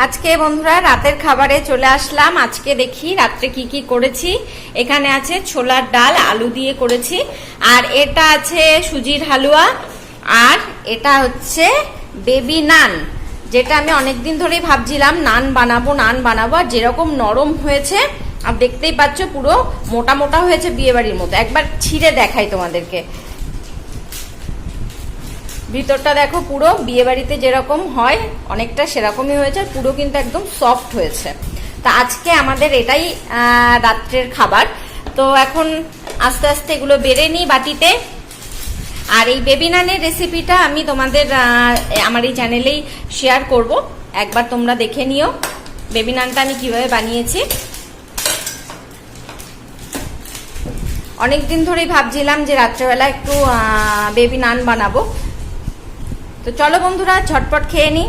আজকে বন্ধুরা রাতের খাবারে চলে আসলাম। আজকে দেখি রাত্রে কি কি করেছি। এখানে আছে ছোলার ডাল, আলু দিয়ে করেছি, আর এটা আছে সুজির হালুয়া, আর এটা হচ্ছে বেবি নান, যেটা আমি অনেকদিন ধরেই ভাবছিলাম নান বানাবো আর যেরকম নরম হয়েছে, আর দেখতেই পাচ্ছ পুরো মোটা মোটা হয়েছে বিয়েবাড়ির মতো। একবার ছিঁড়ে দেখাই তোমাদেরকে, ভিতরটা দেখো পুরো বিয়েবাড়িতে যেরকম হয় অনেকটা সেরকমই হয়েছে, পুরো কিন্তু একদম সফট হয়েছে। তা আজকে আমাদের এটাই রাত্রের খাবার। তো এখন আস্তে আস্তে এগুলো বেড়ে নিই বাটিতে। আর এই বেবি নানের রেসিপিটা আমি তোমাদের আমার এই চ্যানেলেই শেয়ার করব, একবার তোমরা দেখে নিও বেবি নানটা আমি কিভাবে বানিয়েছি। অনেকদিন ধরেই ভাবছিলাম যে রাত্রেবেলা একটু বেবি নান বানাবো। তো চলো বন্ধুরা ঝটপট খেয়ে নিই।